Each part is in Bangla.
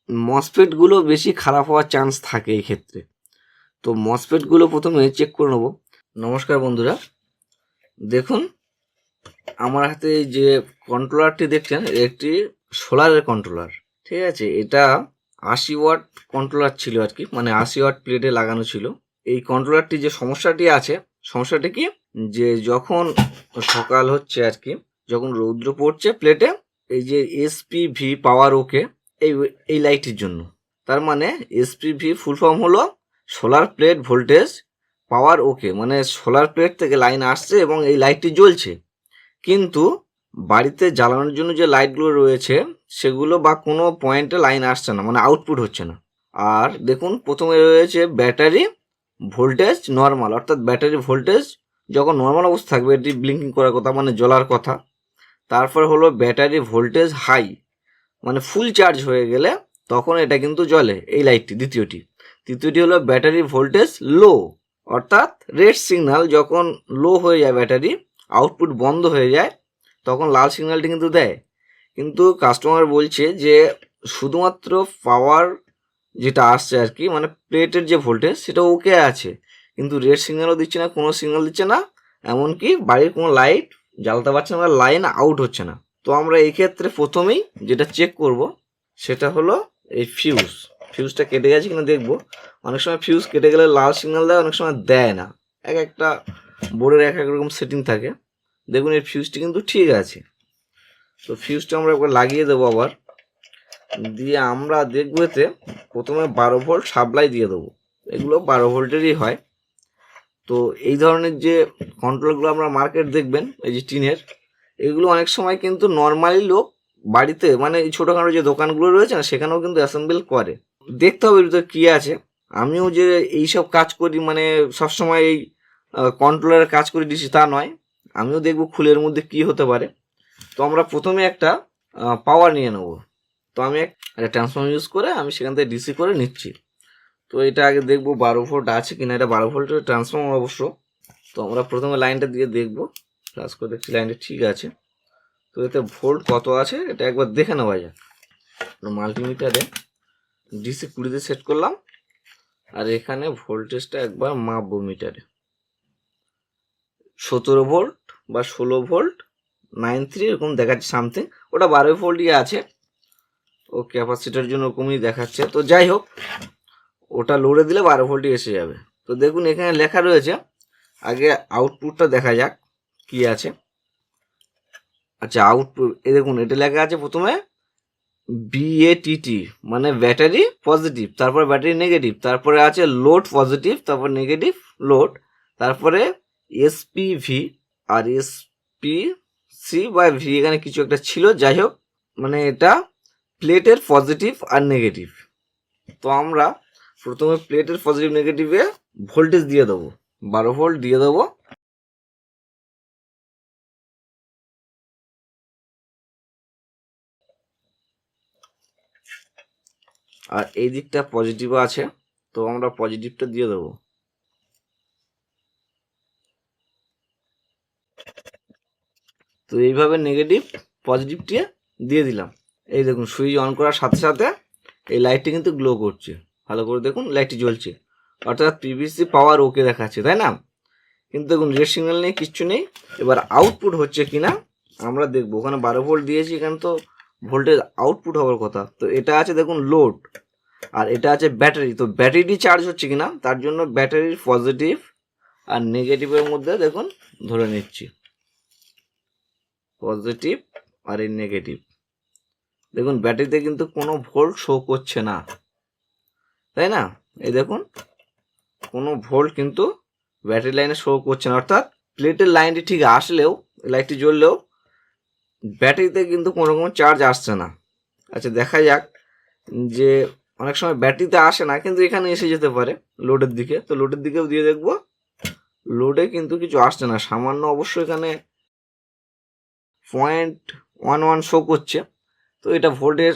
মসফেটগুলো বেশি খারাপ হওয়ার চান্স থাকে এই ক্ষেত্রে। তো মসফেটগুলো প্রথমে চেক করে নেব। নমস্কার বন্ধুরা, দেখুন আমার হাতে যে কন্ট্রোলারটি দেখছেন একটি সোলারের কন্ট্রোলার, ঠিক আছে। এটা 80 ওয়াট কন্ট্রোলার ছিল আর কি, মানে 80 ওয়াট প্লেটে লাগানো ছিল। এই কন্ট্রোলারটি যে সমস্যাটি আছে, সমস্যাটি কি, যে যখন সকাল হচ্ছে আর কি, যখন রৌদ্র পড়ছে প্লেটে, এই যে এসপিভি পাওয়ার ওকে, এই লাইটটির জন্য। তার মানে এসপিভি ফুল ফর্ম হলো সোলার প্লেট ভোল্টেজ পাওয়ার ওকে, মানে সোলার প্লেট থেকে লাইন আসছে এবং এই লাইটটি জ্বলছে, কিন্তু বাড়িতে জ্বালানোর জন্য যে লাইটগুলো রয়েছে সেগুলো বা কোনো পয়েন্টে লাইন আসছে না, মানে আউটপুট হচ্ছে না। আর দেখুন প্রথমে রয়েছে ব্যাটারি ভোল্টেজ নর্মাল, অর্থাৎ ব্যাটারি ভোল্টেজ যখন নর্মাল অবস্থা থাকবে এটি ব্লিঙ্কিং করার কথা, মানে জ্বলার কথা। তারপর হলো ব্যাটারি ভোল্টেজ হাই, মানে ফুল চার্জ হয়ে গেলে তখন এটা কিন্তু জ্বলে, এই লাইটটি। তৃতীয়টি হলো ব্যাটারি ভোল্টেজ লো, অর্থাৎ রেড সিগন্যাল যখন লো হয়ে যায়, ব্যাটারি আউটপুট বন্ধ হয়ে যায়, তখন লাল সিগন্যালটি কিন্তু দেয়। কিন্তু কাস্টমার বলছে যে শুধুমাত্র পাওয়ার যেটা আসছে আর কি, মানে প্লেটের যে ভোল্টেজ সেটা ওকে আছে, কিন্তু রেড সিগন্যালও দিচ্ছে না, কোনো সিগন্যাল দিচ্ছে না, এমনকি বাড়ির কোনো লাইট জ্বালাতে পারছে না, লাইন আউট হচ্ছে না। তো আমরা এই ক্ষেত্রে প্রথমেই যেটা চেক করব সেটা হলো এই ফিউজটা কেটে গেছে কিনা দেখব। অনেক সময় ফিউজ কেটে গেলে লাল সিগন্যাল দেয়, অনেক সময় দেয় না, এক একটা বোর্ডের এক এক রকম সেটিং থাকে। দেখুন এই ফিউজটি কিন্তু ঠিক আছে। তো ফিউজটা আমরা একবার লাগিয়ে দেবো আবার, দিয়ে আমরা দেখবো এতে প্রথমে 12 ভোল্ট সাপ্লাই দিয়ে দেবো। এগুলো 12 ভোল্টেরই হয়। তো এই ধরনের যে কন্ট্রোলগুলো আমরা মার্কেট দেখবেন, এই যে টিনের, এগুলো অনেক সময় কিন্তু নর্মালি লোক বাড়িতে, মানে এই ছোটোখাটো যে দোকানগুলো রয়েছে না, সেখানেও কিন্তু অ্যাসেম্বল করে। দেখতে হবে ভিতরে কী আছে। আমিও যে এইসব কাজ করি, মানে সবসময় এই কন্ট্রোলারের কাজ করে দিচ্ছি তা নয়, আমিও দেখবো খুলের মধ্যে কি হতে পারে। তো আমরা প্রথমে একটা পাওয়ার নিয়ে নেব। তো আমি একটা ট্রান্সফর্মার ইউজ করে আমি সেখান থেকে ডিসি করে নিচ্ছি। তো এটা আগে দেখবো 12 ভোল্ট আছে কিনা, এটা 12 ভোল্টের ট্রান্সফর্মার অবশ্য। তো আমরা প্রথমে লাইনটা দিয়ে দেখবো, প্লাস করে দেখছি লাইনটা ঠিক আছে। তো এতে ভোল্ট কত আছে এটা একবার দেখে নেওয়া যাক। মাল্টিমিটারে ডিসি 20-তে সেট করলাম, আর এখানে ভোল্টেজটা একবার মাপবো মিটারে। 17 ভোল্ট বা 16 ভোল্ট 93 এরকম দেখাচ্ছে সামথিং, ওটা 12 ভোল্টই আছে। ও ক্যাপাসিটার জন্য ওরকমই দেখাচ্ছে। তো যাই হোক, ওটা লোডে দিলে 12 ভোল্টই এসে যাবে। তো দেখুন এখানে লেখা রয়েছে, আগে আউটপুটটা দেখা যাক কি আছে। আচ্ছা আউটপুট এই দেখুন, এটা লেখা আছে প্রথমে BATT, মানে ব্যাটারি পজিটিভ, তারপরে ব্যাটারি নেগেটিভ, তারপরে আছে লোড পজিটিভ, তারপর নেগেটিভ লোড, তারপরে SPV আর SPC বা ভি, এখানে কিছু একটা ছিল। যাই হোক, মানে এটা প্লেটের পজিটিভ আর নেগেটিভ। তো আমরা প্রথমে প্লেটের পজিটিভ নেগেটিভে ভোল্টেজ দিয়ে দেবো, 12 ভোল্ট দিয়ে দেবো। আর এই দিকটা পজিটিভ আছে, তো আমরা পজিটিভটা দিয়ে দেবো। তো এইভাবে নেগেটিভ পজিটিভটি দিয়ে দিলাম। এই দেখুন সুইচ অন করার সাথে সাথে এই লাইটটি কিন্তু গ্লো করছে, ভালো করে দেখুন লাইটটি জ্বলছে, অর্থাৎ পিভিসি পাওয়ার ওকে দেখাচ্ছে, তাই না। কিন্তু দেখুন রেড সিগন্যাল নেই, কিচ্ছু নেই। এবার আউটপুট হচ্ছে কিনা আমরা দেখবো। ওখানে 12 ভোল্ট দিয়েছি, এখানে তো ভোল্টেজ আউটপুট হওয়ার কথা। তো এটা আছে দেখুন লোড, আর এটা আছে ব্যাটারি। তো ব্যাটারিটি চার্জ হচ্ছে কিনা তার জন্য ব্যাটারির পজিটিভ আর নেগেটিভের মধ্যে দেখুন ধরে নিচ্ছি, পজিটিভ আর এই নেগেটিভ। দেখুন ব্যাটারিতে কিন্তু কোনো ভোল্ট শো করছে না, তাই না। এই দেখুন কোনো ভোল্ট কিন্তু ব্যাটারি লাইনে শো করছে না, অর্থাৎ প্লেটের লাইনটি ঠিক আসলেও, লাইটটি জ্বললেও ব্যাটারিতে কিন্তু কোনো রকম চার্জ আসছে না। আচ্ছা দেখা যাক, যে অনেক সময় ব্যাটারিতে আসে না কিন্তু এখানে এসে যেতে পারে লোডের দিকে। তো লোডের দিকেও দিয়ে দেখবো, লোডে কিন্তু কিছু আসছে না, সামান্য অবশ্য এখানে 0.11 শো করছে। তো এটা ভোল্টেজ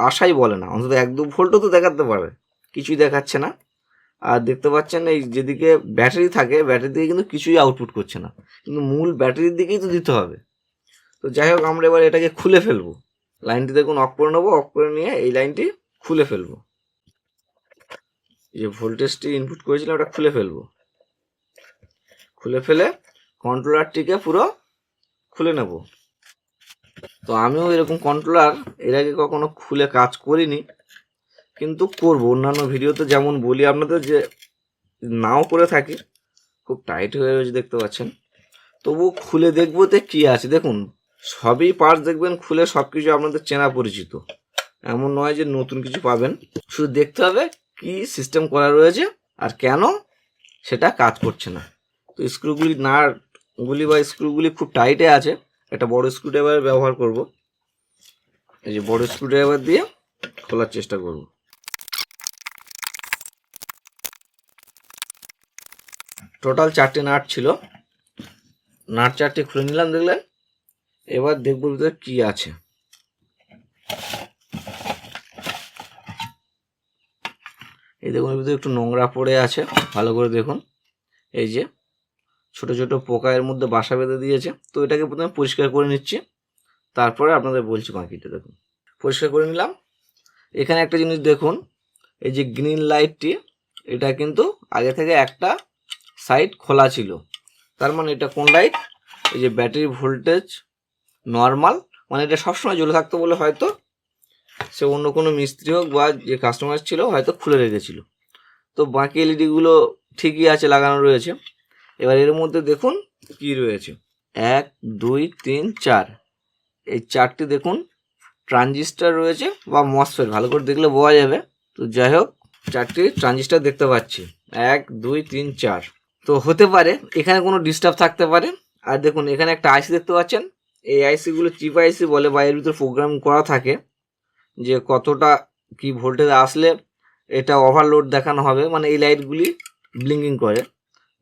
আসাই বলে না, অন্তত 1-2 ভোল্টও তো দেখাতে পারে, কিছুই দেখাচ্ছে না। আর দেখতে পাচ্ছেন এই যেদিকে ব্যাটারি থাকে, ব্যাটারি দিকে কিন্তু কিছুই আউটপুট করছে না, কিন্তু মূল ব্যাটারির দিকেই তো দিতে হবে। তো যাই হোক, আমরা এবার এটাকে খুলে ফেলবো। লাইনটি দেখুন অফ করে নেবো, অফ করে নিয়ে এই লাইনটি খুলে ফেলবো। যে ভোল্টেজটি ইনপুট করেছিলাম ওটা খুলে ফেলবো। খুলে ফেলে কন্ট্রোলারটিকে পুরো খুলে নেব। তো আমিও এরকম কন্ট্রোলার এর আগে কখনো খুলে কাজ করিনি, কিন্তু করব। অন্যান্য ভিডিওতে যেমন বলি আপনাদের যে নাও করে থাকি, খুব টাইট হয়ে রয়েছে দেখতে পাচ্ছেন, তবু খুলে দেখবো তো কি আছে। দেখুন সবই পার্টস দেখবেন খুলে সব কিছু আপনাদের চেনা পরিচিত, এমন নয় যে নতুন কিছু পাবেন। শুধু দেখতে হবে কি সিস্টেম করা রয়েছে আর কেন সেটা কাজ করছে না। তো স্ক্রুগুলি নাটগুলি বা স্ক্রুগুলি খুব টাইটে আছে। একটা বড় স্ক্রুড্রাইভার ব্যবহার করব। এই যে বড় স্ক্রুড্রাইভার দিয়ে খোলার চেষ্টা করব। টোটাল 4টে নাট ছিল, নাট 4টে খুলে নিলাম দেখলেন। এবার দেখব ভিতরে কি আছে। এই দেখুন ভিতরে একটু নোংরা পড়ে আছে, ভালো করে দেখুন। এই যে ছোট ছোট পোকা এর মধ্যে বাসা বেঁধে দিয়েছে। তো এটাকে প্রথমে পরিষ্কার করে নিচ্ছি, তারপরে আপনাদের বলছি বাকিটা। দেখুন পরিষ্কার করে নিলাম। এখানে একটা জিনিস দেখুন, এই যে গ্রিন লাইটটি, এটা কিন্তু আগে থেকে একটা সাইড খোলা ছিল। তার মানে এটা কোন লাইট? এই যে ব্যাটারি ভোল্টেজ নর্মাল, মানে এটা সবসময় জ্বলে থাকতো বলে হয়তো সে অন্য কোনো মিস্ত্রি হোক বা যে কাস্টমার ছিল হয়তো খুলে রেখেছিল। তো বাকি এলইডিগুলো ঠিকই আছে, লাগানো রয়েছে। এবার এর মধ্যে দেখুন কি রয়েছে, 1 2 3 4, এই 4টি দেখুন ট্রানজিস্টার রয়েছে বা মসফেট, ভালো করে দেখলে বোঝা যাবে। তো যাই হোক 4টি ট্রানজিস্টার দেখতে পাচ্ছি, 1 2 3 4। তো হতে পারে এখানে কোনো ডিস্টার্ব থাকতে পারে। আর দেখুন এখানে একটা আইসি দেখতে পাচ্ছেন, এই আইসিগুলো চিপ আইসি বলে, বা এর ভিতরে প্রোগ্রাম করা থাকে যে কতটা কি ভোল্টেজ আসলে এটা ওভারলোড দেখানো হবে। মানে এই লাইটগুলি ব্লিঙ্কিং করে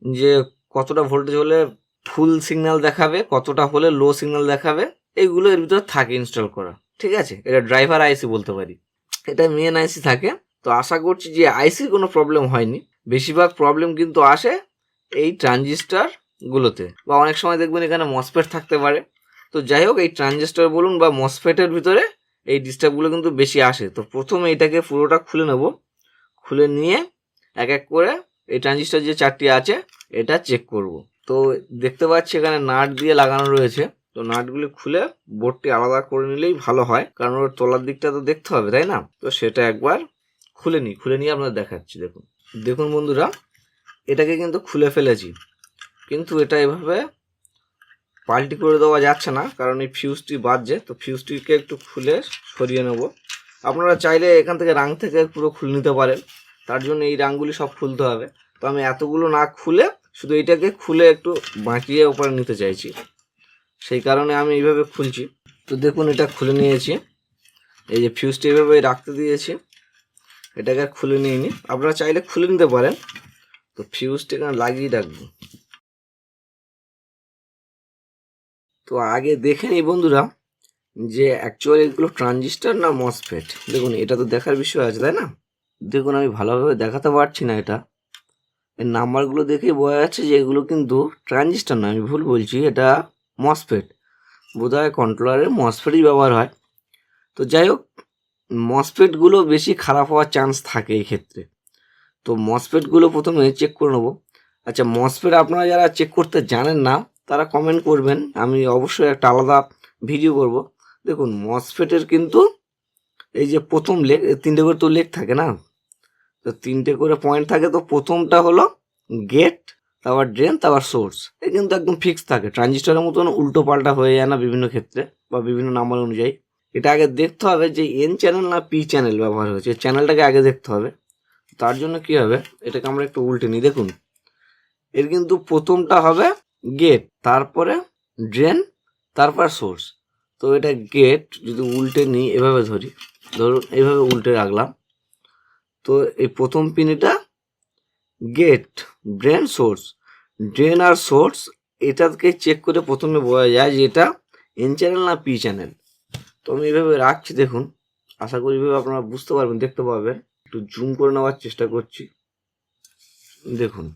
যে কতটা ভোল্টেজ হলে ফুল সিগন্যাল দেখাবে, কতটা হলে লো সিগন্যাল দেখাবে, এইগুলো এর ভিতরে থাকে ইনস্টল করা। ঠিক আছে, এটা ড্রাইভার আইসি বলতে পারি, এটা মেন আইসি থাকে। তো আশা করছি যে আইসির কোনো প্রবলেম হয়নি। বেশিরভাগ প্রবলেম কিন্তু আসে এই ট্রানজিস্টার গুলোতে, বা অনেক সময় দেখবেন এখানে মসফেট থাকতে পারে। তো যাই হোক এই ট্রানজিস্টার বলুন বা মসফেটের ভিতরে এই ডিস্টার্বগুলো কিন্তু বেশি আসে। তো প্রথমে এটাকে পুরোটা খুলে নেব, খুলে নিয়ে এক এক করে এই ট্রানজিস্টার যে 4টি আছে এটা চেক করব। তো দেখতে পাচ্ছি এখানে নাট দিয়ে লাগানো রয়েছে। তো নাটগুলি খুলে বোর্ডটি আলাদা করে নিলেই ভালো হয়, কারণ ওর তলার দিকটা তো দেখতে হবে, তাই না? তো সেটা একবার খুলে নিয়ে আপনাদের দেখাচ্ছি। দেখুন দেখুন বন্ধুরা, এটাকে কিন্তু খুলে ফেলেছি, কিন্তু এটা এভাবে পাল্টি করে দেওয়া যাচ্ছে না, কারণ এই ফিউজটি বাজছে। তো ফিউজটিকে একটু খুলে সরিয়ে নেব। আপনারা চাইলে এখান থেকে রাং থেকে পুরো খুলে নিতে পারেন, তার জন্য এই রাংগুলি সব খুলতে হবে। তো আমি এতগুলো না খুলে শুধু এইটাকে খুলে একটু বাঁকিয়ে ওপরে নিতে চাইছি, সেই কারণে আমি এইভাবে খুলছি। তো দেখুন এটা খুলে নিয়েছি, এই যে ফিউজটি এইভাবে রাখতে দিয়েছি, এটাকে খুলে নিয়ে নিই। আপনারা চাইলে খুলে নিতে পারেন। তো ফিউজটি এখানে লাগিয়ে রাখবো। তো আগে দেখে নিই বন্ধুরা যে অ্যাকচুয়ালি এগুলো ট্রানজিস্টার না মসফেট। দেখুন এটা তো দেখার বিষয় আছে, তাই না? দেখুন আমি ভালোভাবে দেখাতে পারছি না, এটা এর নাম্বারগুলো দেখেই বোঝা যাচ্ছে যে এগুলো কিন্তু ট্রানজিস্টার না, আমি ভুল বলছি, এটা মসফেট। বোধহয় কন্ট্রোলারে মসফেটই ব্যবহার হয়। তো যাই হোক মসফেটগুলো বেশি খারাপ হওয়ার চান্স থাকে এই ক্ষেত্রে। তো মসফেটগুলো প্রথমে চেক করে নেবো। আচ্ছা মসফেট আপনারা যারা চেক করতে জানেন না তারা কমেন্ট করবেন, আমি অবশ্যই একটা আলাদা ভিডিও করব। দেখুন মসফেটের কিন্তু এই যে প্রথম লেগ, 3টে করে তো লেগ থাকে না, তো 3টে করে পয়েন্ট থাকে। তো প্রথমটা হলো গেট, তারপর ড্রেন, তারপর সোর্স। এই কিন্তু একদম ফিক্স থাকে, ট্রানজিস্টারের মতন উল্টো পাল্টা হয়ে যায় না বিভিন্ন ক্ষেত্রে বা বিভিন্ন নাম্বার অনুযায়ী। এটা আগে দেখতে হবে যে এন চ্যানেল না পি চ্যানেল ব্যবহার হয়েছে, চ্যানেলটাকে আগে দেখতে হবে। তার জন্য কি হবে, এটাকে আমরা একটু উল্টে নিই। দেখুন এর কিন্তু প্রথমটা হবে গেট, তারপরে ড্রেন, তারপর সোর্স। তো এটা গেট যদি উল্টে নিই, এভাবে ধরুন এইভাবে উল্টে রাখলাম। তো এই প্রথম পিন এটা গেট, ড্রেন, সোর্স। ড্রেন আর সোর্স এটাকে চেক করে প্রথমে বোঝা যায় যে এটা এন চ্যানেল না পি চ্যানেল। তো আমি এইভাবে রাখছি, দেখুন আশা করি এইভাবে আপনারা বুঝতে পারবেন, দেখতে পাবেন। একটু জুম করে নেওয়ার চেষ্টা করছি। দেখুন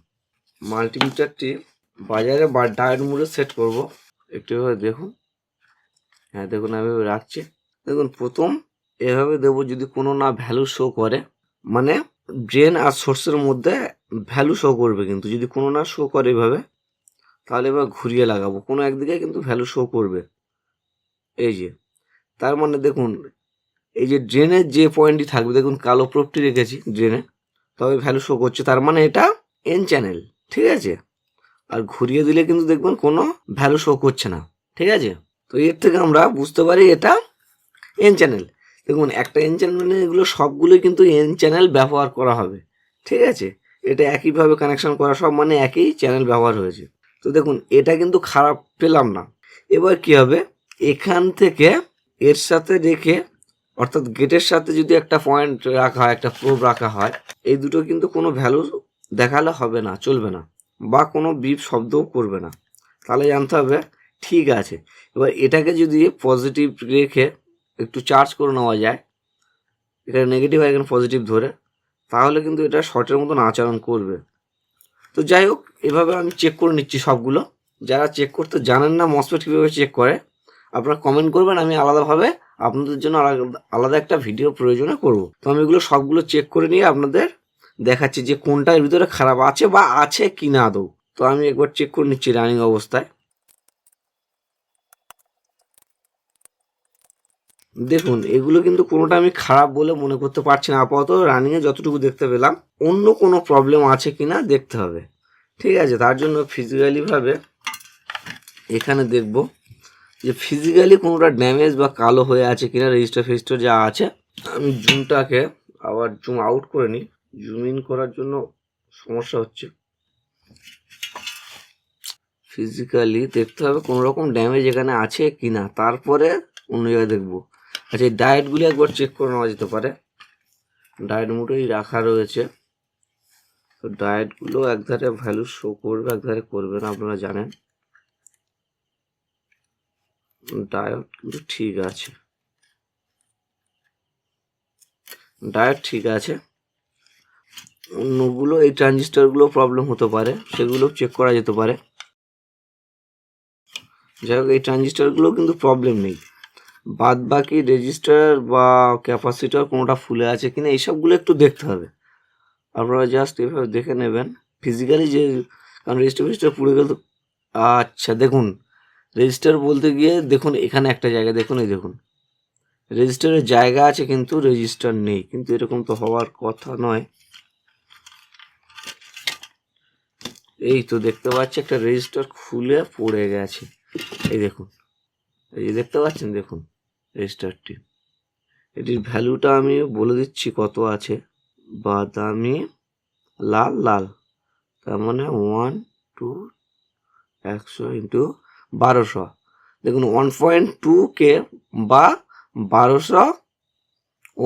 মাল্টিমিটারটি বাজারে বা ডায়োড মোডে সেট করব, একটু এভাবে দেখুন। হ্যাঁ দেখুন আমি এভাবে রাখছি। দেখুন প্রথম এভাবে দেবো। যদি কোনো না ভ্যালু শো করে, মানে ড্রেন আর সোর্সের মধ্যে ভ্যালু শো করবে, কিন্তু যদি কোনো না শো করে এভাবে, তাহলে এবার ঘুরিয়ে লাগাবো, কোনো একদিকে কিন্তু ভ্যালু শো করবে। এই যে, তার মানে দেখুন এই যে ড্রেনের যে পয়েন্টটি থাকবে, দেখুন কালো প্রোবটি রেখেছি ড্রেনে, তবে ভ্যালু শো করছে, তার মানে এটা এন চ্যানেল। ঠিক আছে, আর ঘুরিয়ে দিলে কিন্তু দেখবেন কোনো ভ্যালু শো করছে না। ঠিক আছে, তো এর থেকে আমরা বুঝতে পারি এটা এন চ্যানেল। দেখুন একটা এন চ্যানেল মানে এগুলো সবগুলোই কিন্তু এন চ্যানেল ব্যবহার করা হবে। ঠিক আছে, এটা একইভাবে কানেকশন করা, সব মানে একই চ্যানেল ব্যবহার হয়েছে। তো দেখুন এটা কিন্তু খারাপ পেলাম না। এবার কি হবে, এখান থেকে এর সাথে রেখে, অর্থাৎ গেটের সাথে যদি একটা পয়েন্ট রাখা হয়, একটা প্রোব রাখা হয়, এই দুটো কিন্তু কোনো ভ্যালু দেখালে হবে না, চলবে না, বা কোনো বিপ শব্দও করবে না। তাহলে জানতে হবে ঠিক আছে। এবার এটাকে যদি পজিটিভ রেখে একটু চার্জ করে নেওয়া যায়, এখানে নেগেটিভ আর এখানে পজিটিভ ধরে, তাহলে কিন্তু এটা শর্টের মতন আচরণ করবে। তো যাই হোক, এভাবে আমি চেক করে নিচ্ছি সবগুলো। যারা চেক করতে জানেন না মসফেট কীভাবে চেক করে, আপনারা কমেন্ট করবেন, আমি আলাদাভাবে আপনাদের জন্য আলাদা একটা ভিডিও প্রয়োজনে করব। তো আমি এগুলো সবগুলো চেক করে নিয়ে আপনাদের দেখাচ্ছি যে কোনটা এর ভিতরে খারাপ আছে বা আছে কি না আদৌ। তো আমি একবার চেক করে নিচ্ছি রানিং অবস্থায়। দেখুন এগুলো কিন্তু কোনোটা আমি খারাপ বলে মনে করতে পারছি না আপাতত, রানিংয়ে যতটুকু দেখতে পেলাম। অন্য কোনো প্রবলেম আছে কি না দেখতে হবে। ঠিক আছে, তার জন্য ফিজিক্যালিভাবে এখানে দেখব যে ফিজিক্যালি কোনোটা ড্যামেজ বা কালো হয়ে আছে কিনা, রেজিস্টার ফেজিস্টার যা আছে। আমি জুমটাকে আবার জুম আউট করে নিই, জুম ইন করার জন্য সমস্যা হচ্ছে। ফিজিক্যালি দেখতে হবে কোনো রকম ড্যামেজ এখানে আছে কি না, তারপরে অন্য জায়গায় দেখবো। আচ্ছা, এই ডায়েটগুলি একবার চেক করে নেওয়া যেতে পারে। ডায়েট মোটেই রাখা রয়েছে, তো ডায়েটগুলো একধারে ভ্যালু শো করবে, একধারে করবে না, আপনারা জানেন। ডায়েট কিন্তু ঠিক আছে, ডায়েট ঠিক আছে। অন্যগুলো এই ট্রানজিস্টারগুলো প্রবলেম হতে পারে, সেগুলো চেক করা যেতে পারে। যাই হোক, এই ট্রানজিস্টারগুলো কিন্তু প্রবলেম নেই, বাদ বাকি রেজিস্টার বা ক্যাপাসিটার কোনোটা ফুলে আছে কিনা এইসবগুলো একটু দেখতে হবে। আপনারা জাস্ট এভাবে দেখে নেবেন ফিজিক্যালি, যে কারণ রেজিস্টার পুড়ে গেল। আচ্ছা দেখুন, রেজিস্টার বলতে গিয়ে দেখুন এখানে একটা জায়গা দেখুন, এই দেখুন রেজিস্টারের জায়গা আছে কিন্তু রেজিস্টার নেই, কিন্তু এরকম তো হওয়ার কথা নয়। এই তো দেখতে পাচ্ছি একটা রেজিস্টার খুলে পড়ে গেছে, এই দেখুন, এই দেখতে পাচ্ছেন, দেখুন রেজিস্টারটি। এটির ভ্যালুটা আমি বলে দিচ্ছি কত আছে, বাদামি লাল লাল, তার মানে 100 ইন্টু 1200। দেখুন 1.2K বা 1200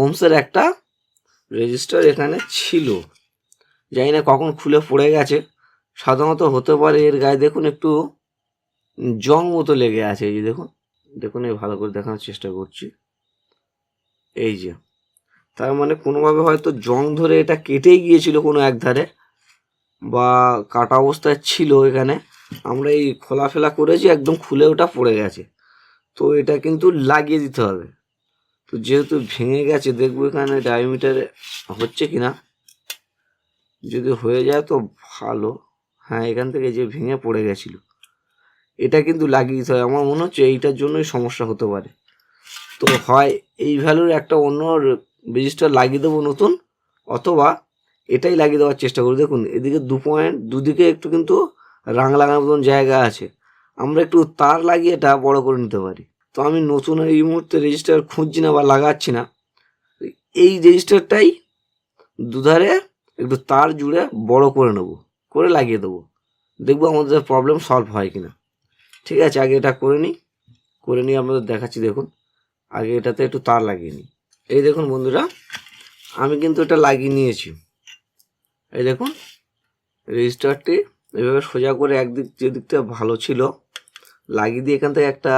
ওমসের একটা রেজিস্টার এখানে ছিল। জানি না কখন খুলে পড়ে গেছে, সাধারণত হতে পারে এর গায়ে দেখুন একটু জং মতো লেগে আছে। এই যে দেখুন, দেখুন এই ভালো করে দেখানোর চেষ্টা করছি, এই যে, তার মানে কোনোভাবে হয়তো জং ধরে এটা কেটেই গিয়েছিল কোনো এক ধারে, বা কাটা অবস্থায় ছিল। এখানে আমরা এই খোলাফেলা করেছি, একদম খুলে ওটা পড়ে গেছে, তো এটা কিন্তু লাগিয়ে দিতে হবে। তো যেহেতু ভেঙে গেছে, দেখবো এখানে ডায়ামিটারে হচ্ছে কিনা, যদি হয়ে যায় তো ভালো। হ্যাঁ, এখান থেকে যে ভেঙে পড়ে গেছিল, এটা কিন্তু লাগিয়ে দিতে হবে। আমার মনে হচ্ছে এইটার জন্যই সমস্যা হতে পারে। তো হয় এই ভ্যালুর একটা অন্য রেজিস্টার লাগিয়ে দেবো নতুন, অথবা এটাই লাগিয়ে দেওয়ার চেষ্টা করি। দেখুন এদিকে দুদিকে একটু কিন্তু রাং লাগানোর মতন জায়গা আছে, আমরা একটু তার লাগিয়ে এটা বড় করে নিতে পারি। তো আমি নতুন এই মুহূর্তে রেজিস্টার খুঁজছি না বা লাগাচ্ছি না, এই রেজিস্টারটাই দুধারে একটু তার জুড়ে বড় করে নেব, করে লাগিয়ে দেবো, দেখবো আমাদের প্রবলেম সলভ হয় কিনা। ঠিক আছে, আগে এটা করে নিই আপনাদের দেখাচ্ছি। দেখুন আগে এটাতে একটু তার লাগিয়ে নিই। এই দেখুন বন্ধুরা, আমি কিন্তু এটা লাগিয়ে নিয়েছি। এই দেখুন রেজিস্টারটি এভাবে সোজা করে একদিক যেদিকটা ভালো ছিল লাগিয়ে দিয়ে এখান থেকে একটা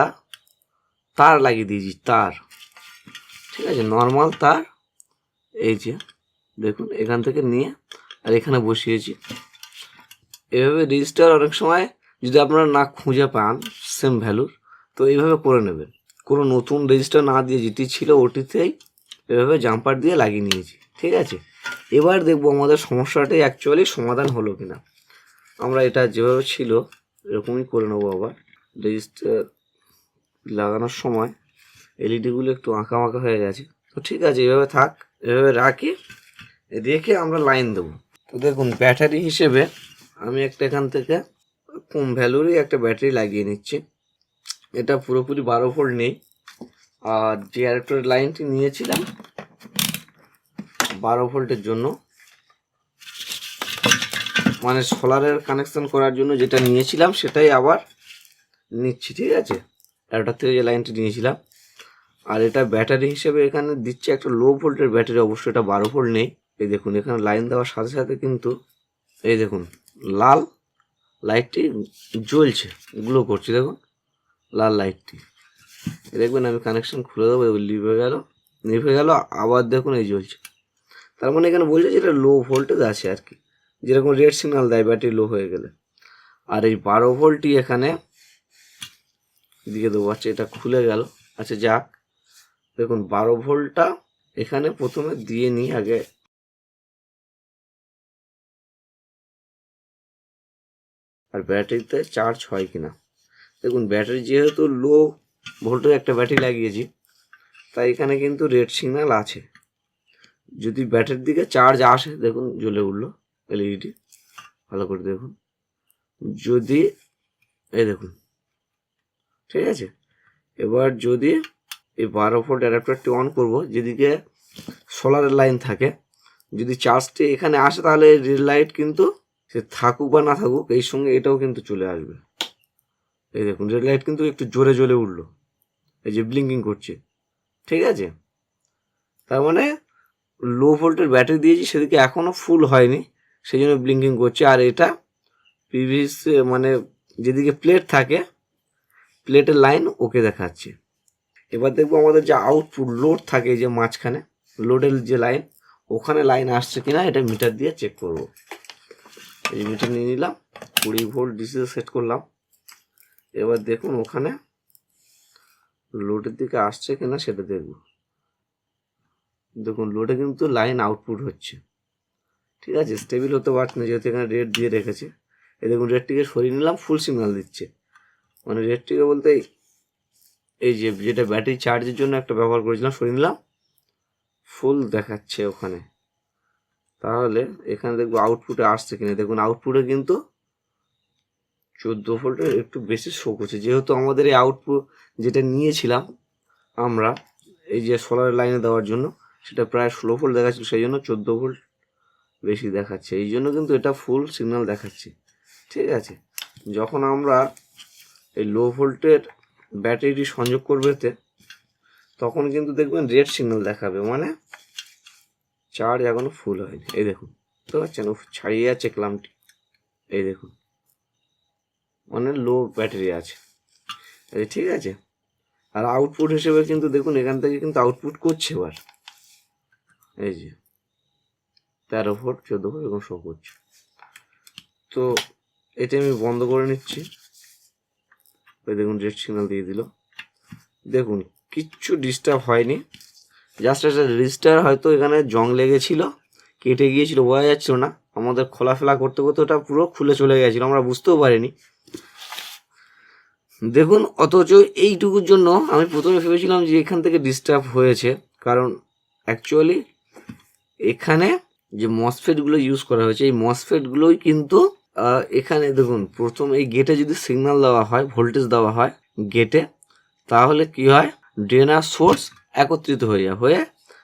তার লাগিয়ে দিয়েছি, তার। ঠিক আছে, নর্মাল তার। এই যে দেখুন এখান থেকে নিয়ে আর এখানে বসিয়েছি। এভাবে রেজিস্টার অনেক সময় যদি আপনারা না খুঁজে পান সেম ভ্যালুর, তো এইভাবে করে নেবেন। কোনো নতুন রেজিস্টার না দিয়ে যেটি ছিল ওটিতেই এভাবে জাম্পার দিয়ে লাগিয়ে নিয়েছি। ঠিক আছে, এবার দেখবো আমাদের সমস্যাটাই অ্যাকচুয়ালি সমাধান হলো কিনা। আমরা এটা যেভাবে ছিল এরকমই করে নেবো। আবার রেজিস্টার লাগানোর সময় এলইডিগুলো একটু আঁকা বাঁকা হয়ে গেছে, তো ঠিক আছে এভাবে থাক, এভাবে রাখি, রেখে আমরা লাইন দেবো। তো দেখুন ব্যাটারি হিসেবে আমি একটা এখান থেকে কম ভ্যালুরই একটা ব্যাটারি লাগিয়ে নিচ্ছি। এটা পুরোপুরি 12 ভোল্ট নেই, আর যে আরেকটা লাইনটি নিয়েছিলাম 12 ভোল্টের জন্য, মানে সোলারের কানেকশন করার জন্য যেটা নিয়েছিলাম সেটাই আবার নিচ্ছি। ঠিক আছে, এটার থেকে যে লাইনটি নিয়েছিলাম। আর এটা ব্যাটারি হিসেবে এখানে দিচ্ছে একটা লো ভোল্টের ব্যাটারি, অবশ্যই এটা 12 ভোল্ট নেই। এই দেখুন এখানে লাইন দেওয়ার সাথে সাথে কিন্তু এই দেখুন লাল লাইটটি জ্বলছে, গ্লো করছে, দেখুন লাল লাইটটি। দেখবেন আমি কানেকশন খুলে দেবো, নিভে গেল, আবার দেখুন এই জ্বলছে। তার মানে এখানে বলছে যেটা লো ভোল্টেজ আছে আর কি, যেরকম রেড সিগন্যাল দেয় ব্যাটারি লো হয়ে গেলে। আর এই 12 ভোল্টই এখানে দিয়ে দেবো। আচ্ছা এটা খুলে গেল, আচ্ছা যাক। দেখুন 12 ভোল্টটা এখানে প্রথমে দিয়ে নিই আগে। আর ব্যাটারিতে চার্জ হয় কিনা দেখুন। ব্যাটারি যেহেতু লো ভোল্টের একটা ব্যাটারি লাগিয়েছি, তাই এখানে কিন্তু রেড সিগন্যাল আছে। যদি ব্যাটারির দিকে চার্জ আসে, দেখুন জ্বলে উঠলো এলইডি, ভালো করে দেখুন। যদি এই দেখুন, ঠিক আছে, এবার যদি এই 12 ভোল্ট অ্যাডাপ্টারটি অন করব, যেদিকে সোলারের লাইন থাকে, যদি চার্জটি এখানে আসে তাহলে রেড লাইট কিন্তু সে থাকুক বা না থাকুক এই সঙ্গে এটাও কিন্তু চলে আসবে। এই দেখুন রেড লাইট কিন্তু একটু জোরে জ্বলে উঠলো, এই যে ব্লিঙ্কিং করছে। ঠিক আছে, তার মানে লো ভোল্টের ব্যাটারি দিয়েছি সেদিকে এখনও ফুল হয়নি, সেই জন্য ব্লিঙ্কিং করছে। আর এটা পিভিস মানে যেদিকে প্লেট থাকে, প্লেটের লাইন ওকে দেখাচ্ছে। এবার দেখবো আমাদের যে আউটপুট লোড থাকে, যে মাঝখানে লোডের যে লাইন, ওখানে লাইন আসছে কিনা এটা মিটার দিয়ে চেক করব। এই মিটার নিয়ে নিলাম, 20 ভোল্ট ডিসিতে সেট করলাম। এবার দেখুন ওখানে লোডের দিকে আসছে কিনা সেটা দেখব। দেখুন লোডে কিন্তু লাইন আউটপুট হচ্ছে। ঠিক আছে, স্টেবল হতে পারছে না যেহেতু এখানে রেড দিয়ে রেখেছে। এই দেখুন রেডটিকে সরিয়ে নিলাম, ফুল সিগন্যাল দিচ্ছে। মানে রেডটিকে বলতে এই যে যেটা ব্যাটারি চার্জের জন্য একটা ব্যবহার করেছিলাম, সরিয়ে নিলাম, ফুল দেখাচ্ছে ওখানে। তাহলে এখানে দেখবো আউটপুটে আসছে কিনা। দেখুন আউটপুটে কিন্তু 14 ভোল্টের একটু বেশি শো করছে, যেহেতু আমাদের এই আউটপুট যেটা নিয়েছিলাম আমরা এই যে সোলার লাইনে দেওয়ার জন্য, সেটা প্রায় 16 ভোল্ট দেখাচ্ছিল, সেই জন্য 14 ভোল্ট বেশি দেখাচ্ছে। এই জন্য কিন্তু এটা ফুল সিগন্যাল দেখাচ্ছে। ঠিক আছে, যখন আমরা এই লো ভোল্টের ব্যাটারিটি সংযোগ করবে এতে, তখন কিন্তু দেখবেন রেড সিগন্যাল দেখাবে, মানে চার্জ এখনো ফুল হয়নি। এই দেখুন বুঝতে পারছেন, ছাড়িয়ে যাচ্ছে ক্লামটি, এই দেখুন মানে লো ব্যাটারি আছে। ঠিক আছে, আর আউটপুট হিসেবে কিন্তু দেখুন এখান থেকে কিন্তু আউটপুট করছে এবার, এই যে 13 ভোল্ট 14 ভোল্ট এরকম শো করছে। তো এটা আমি বন্ধ করে নিচ্ছি। ওই দেখুন রেড সিগন্যাল দিয়ে দিল। দেখুন কিচ্ছু ডিস্টার্ব হয়নি, জাস্ট একটা রেজিস্টার হয়তো এখানে জং লেগেছিল, কেটে গিয়েছিল, বোঝা যাচ্ছিল না। আমাদের খোলাফেলা করতে করতে ওটা পুরো খুলে চলে গেছিলো, আমরা বুঝতেও পারিনি। দেখুন অথচ এইটুকুর জন্য আমি প্রথমে ভেবেছিলাম যে এখান থেকে ডিস্টার্ব হয়েছে, কারণ অ্যাকচুয়ালি এখানে যে মসফেটগুলো ইউজ করা হয়েছে, এই মসফেটগুলোই কিন্তু এখানে দেখুন প্রথম এই গেটে যদি সিগন্যাল দেওয়া হয়, ভোল্টেজ দেওয়া হয় গেটে, তাহলে কি হয়, ড্রেন আর সোর্স একত্রিত হয়ে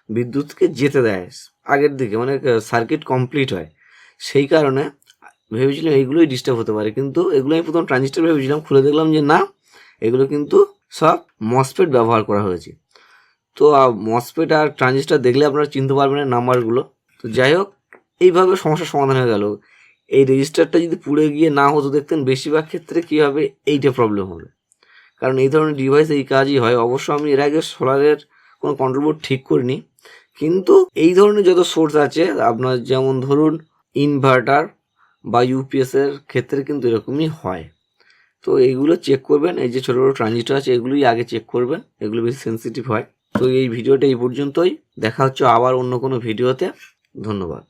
বিদ্যুৎকে যেতে দেয় আগের দিকে, মানে সার্কিট কমপ্লিট হয়। সেই কারণে ভেবেছিলাম এইগুলোই ডিস্টার্ব হতে পারে, কিন্তু এগুলো আমি প্রথম ট্রানজিস্টার ভেবেছিলাম, খুলে দেখলাম যে না, এগুলো কিন্তু সব মসফেট ব্যবহার করা হয়েছে। তো মসফেট আর ট্রানজিস্টার দেখলে আপনারা চিনতে পারবেন না নাম্বারগুলো। তো যাই হোক, এইভাবে সমস্যার সমাধান হয়ে গেল। এই রেজিস্টারটা যদি পুড়ে গিয়ে না হতো, দেখতেন বেশিরভাগ ক্ষেত্রে কী হবে, এইটা প্রবলেম হবে। কারণ এই ধরনের ডিভাইস এই কাজই হয়। অবশ্য আমি এর আগে সোলারের কোনো কন্ট্রোল বোর্ড ঠিক করিনি, কিন্তু এই ধরনের যত সোর্স আছে আপনার, যেমন ধরুন ইনভার্টার বা ইউপিএসের ক্ষেত্রে কিন্তু এরকমই হয়। তো এইগুলো চেক করবেন, এই যে ছোটো ছোটো ট্রানজিস্টার আছে এগুলোই আগে চেক করবেন, এগুলো বেশি সেন্সিটিভ হয়। তো এই ভিডিওটা এই পর্যন্তই, দেখা হচ্ছে আবার অন্য কোনো ভিডিওতে। ধন্যবাদ।